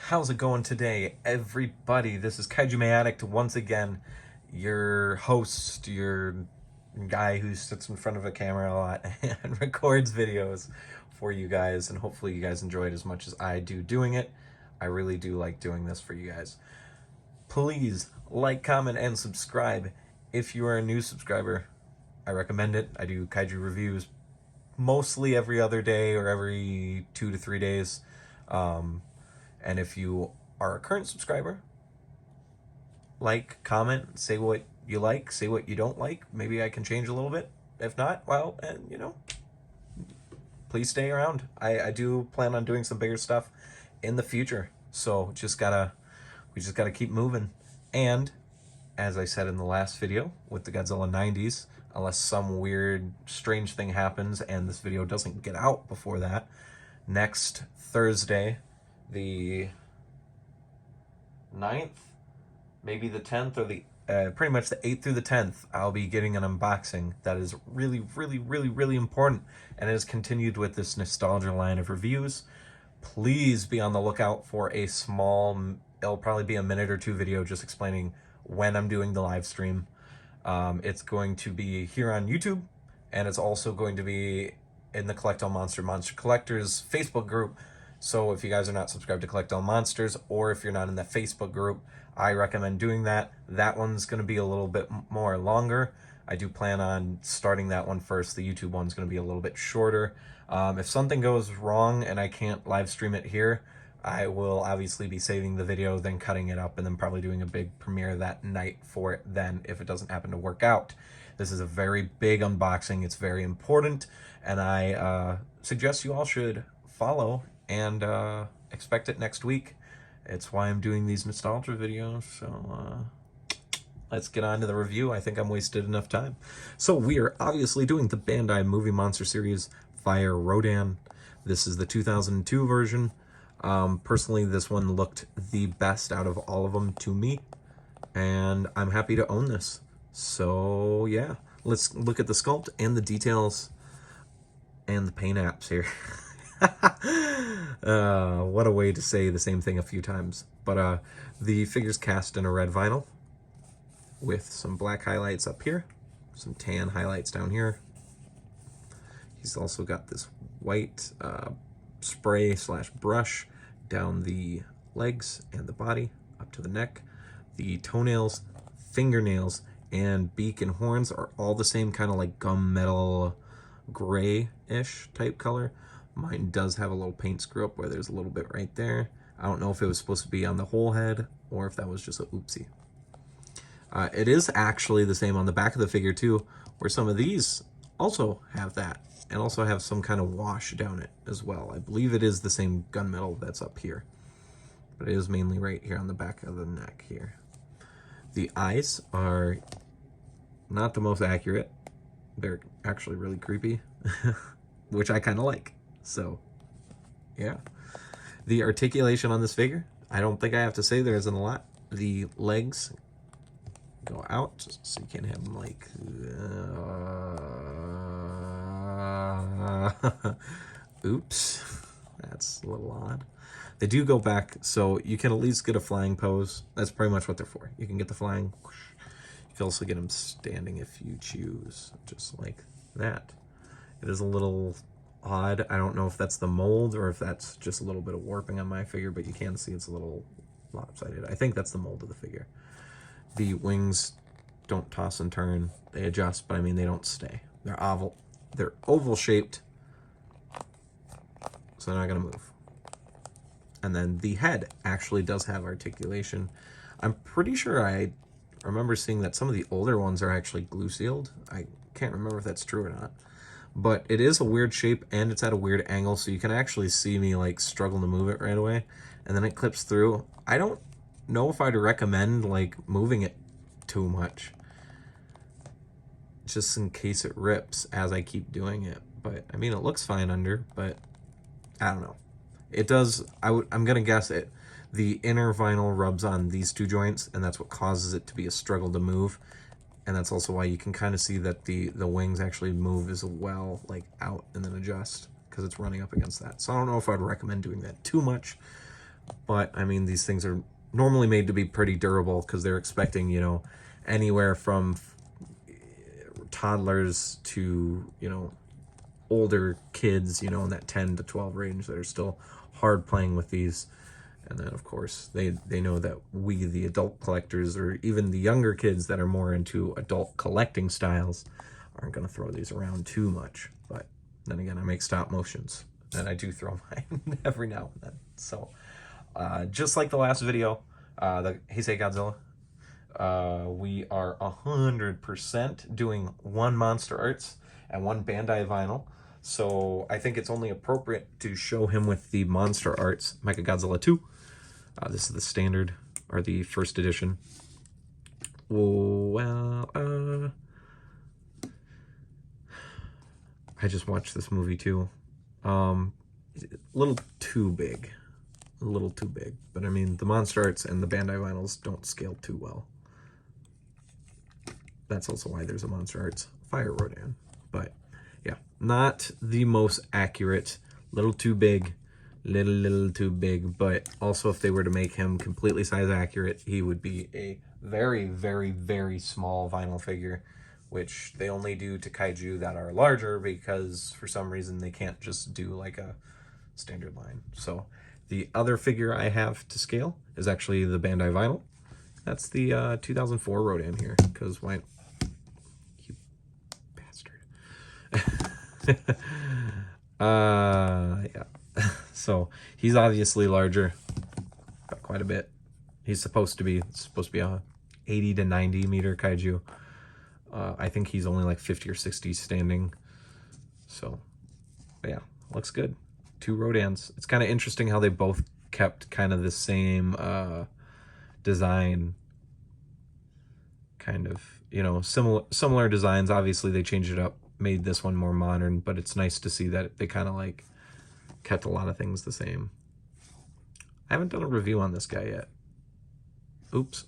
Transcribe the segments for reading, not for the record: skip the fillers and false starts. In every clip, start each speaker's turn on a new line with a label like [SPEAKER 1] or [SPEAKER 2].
[SPEAKER 1] How's it going today, everybody? This is Kaiju Addict once again, your host, your guy who sits in front of a camera a lot and records videos for you guys, and hopefully you guys enjoy it as much as I do doing it. I really do like doing this for you guys. Please like, comment, and subscribe. If you are a new subscriber, I recommend it. I do kaiju reviews mostly every other day or every 2 to 3 days. And if you are a current subscriber, like, comment, say what you like, say what you don't like. Maybe I can change a little bit. If not, well, and please stay around. I do plan on doing some bigger stuff in the future. So we just gotta keep moving. And as I said in the last video with the Godzilla 90s, unless some weird, strange thing happens and this video doesn't get out before that, next Thursday, the 9th, maybe the 10th, or the pretty much the 8th through the 10th, I'll be getting an unboxing that is really, really, really, really important, and it has continued with this nostalgia line of reviews. Please be on the lookout for a small, it'll probably be a minute or two video just explaining when I'm doing the live stream. It's going to be here on YouTube, and it's also going to be in the Collect All Monster Collectors Facebook group. So if you guys are not subscribed to Collect All Monsters, or if you're not in the Facebook group, I recommend doing that. That one's going to be a little bit more longer. I do plan on starting that one first. The YouTube one's going to be a little bit shorter. If something goes wrong and I can't live stream it here, I will obviously be saving the video, then cutting it up, and then probably doing a big premiere that night for it then, if it doesn't happen to work out. This is a very big unboxing. It's very important, and I suggest you all should follow and expect it next week. It's why I'm doing these nostalgia videos. So let's get on to the review. I think I'm wasted enough time. So we are obviously doing the Bandai movie monster series Fire Rodan. This is the 2002 version. Personally, this one looked the best out of all of them to me, and I'm happy to own this. So yeah, let's look at the sculpt and the details and the paint apps here. What a way to say the same thing a few times. But the figure's cast in a red vinyl with some black highlights up here, some tan highlights down here. He's also got this white spray / brush down the legs and the body up to the neck. The toenails, fingernails, and beak and horns are all the same kind of like gunmetal gray-ish type color. Mine does have a little paint screw up where there's a little bit right there. I don't know if it was supposed to be on the whole head or if that was just a oopsie. It is actually the same on the back of the figure too, where some of these also have that and also have some kind of wash down it as well. I believe it is the same gunmetal that's up here, but it is mainly right here on the back of the neck here. The eyes are not the most accurate. They're actually really creepy, which I kind of like. So, yeah. The articulation on this figure, I don't think I have to say there isn't a lot. The legs go out, so you can't have them like... Oops. That's a little odd. They do go back, so you can at least get a flying pose. That's pretty much what they're for. You can get the flying. You can also get them standing if you choose, just like that. It is a little odd. I don't know if that's the mold or if that's just a little bit of warping on my figure, but you can see it's a little lopsided. I think that's the mold of the figure. The wings don't toss and turn. They adjust, but I mean they don't stay. They're oval. They're oval shaped, so they're not gonna move. And then the head actually does have articulation. I'm pretty sure I remember seeing that some of the older ones are actually glue sealed. I can't remember if that's true or not. But it is a weird shape and it's at a weird angle, so you can actually see me like struggle to move it right away. And then it clips through. I don't know if I'd recommend like moving it too much, just in case it rips as I keep doing it. But I mean, it looks fine under, but I don't know. It does, I'm gonna guess it. The inner vinyl rubs on these two joints, and that's what causes it to be a struggle to move. And that's also why you can kind of see that the wings actually move as well, like out and then adjust, because it's running up against that. So I don't know if I'd recommend doing that too much, But I mean, these things are normally made to be pretty durable because they're expecting, you know, anywhere from toddlers to, you know, older kids, you know, in that 10 to 12 range that are still hard playing with these. And then, of course, they know that we, the adult collectors, or even the younger kids that are more into adult collecting styles, aren't going to throw these around too much. But then again, I make stop motions, and I do throw mine every now and then. So, just like the last video, the Heisei Godzilla, we are 100% doing one Monster Arts and one Bandai vinyl. So I think it's only appropriate to show him with the Monster Arts Mechagodzilla 2. This is the standard, or the first edition. Well, I just watched this movie too. A little too big. A little too big. But I mean, the Monster Arts and the Bandai vinyls don't scale too well. That's also why there's a Monster Arts Fire Rodan. But yeah, not the most accurate. Little too big. Little too big. But also, if they were to make him completely size accurate, he would be a very, very, very small vinyl figure, which they only do to kaiju that are larger because for some reason they can't just do like a standard line. So the other figure I have to scale is actually the Bandai vinyl. That's the 2004 Rodan here, because why, you bastard. Yeah. So he's obviously larger, got quite a bit. He's supposed to be a 80 to 90 meter kaiju. I think he's only like 50 or 60 standing. So yeah, looks good. Two Rodans. It's kind of interesting how they both kept kind of the same design, kind of, you know, similar designs. Obviously they changed it up, made this one more modern, but it's nice to see that they kind of like kept a lot of things the same. I haven't done a review on this guy yet. Oops.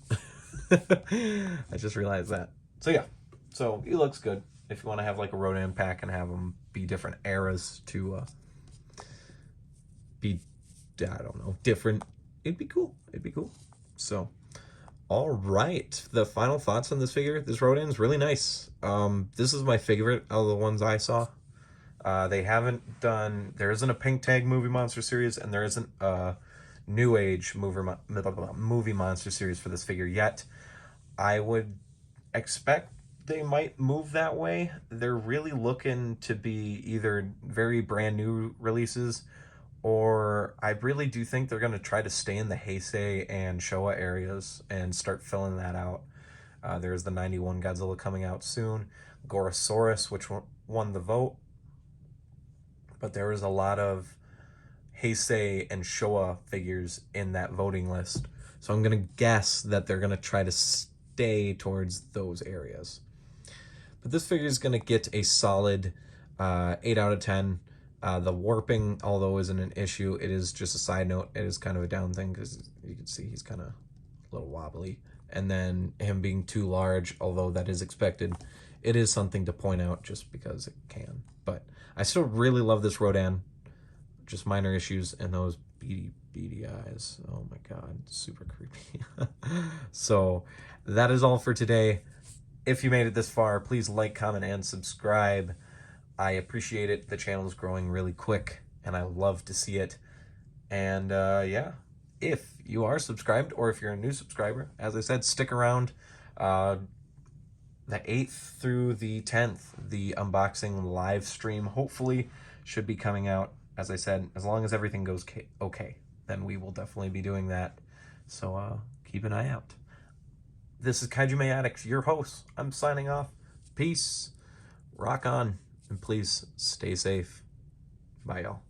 [SPEAKER 1] I just realized that. So yeah, so he looks good. If you want to have like a Rodan pack and have them be different eras to be, I don't know, different, it'd be cool. It'd be cool. So, all right, the final thoughts on this figure. This Rodan is really nice. This is my favorite of the ones I saw. They haven't done, there isn't a Pink Tag movie monster series, and there isn't a New Age movie monster series for this figure yet. I would expect they might move that way. They're really looking to be either very brand new releases, or I really do think they're going to try to stay in the Heisei and Showa areas and start filling that out. There's the 91 Godzilla coming out soon. Gorosaurus, which won the vote. But there is a lot of Heisei and Showa figures in that voting list. So I'm going to guess that they're going to try to stay towards those areas. But this figure is going to get a solid 8 out of 10. The warping, although isn't an issue, it is just a side note. It is kind of a down thing because you can see he's kind of a little wobbly. And then him being too large, although that is expected, it is something to point out just because it can. But I still really love this Rodan. Just minor issues, and those beady eyes. Oh my god, super creepy. So that is all for today. If you made it this far, please like, comment, and subscribe. I appreciate it. The channel is growing really quick, and I love to see it. And yeah, if you are subscribed, or if you're a new subscriber, as I said, stick around. The 8th through the 10th, the unboxing live stream hopefully should be coming out. As I said, as long as everything goes okay, then we will definitely be doing that. So keep an eye out. This is Kaiju Addicts, your host. I'm signing off. Peace. Rock on. And please stay safe. Bye, y'all.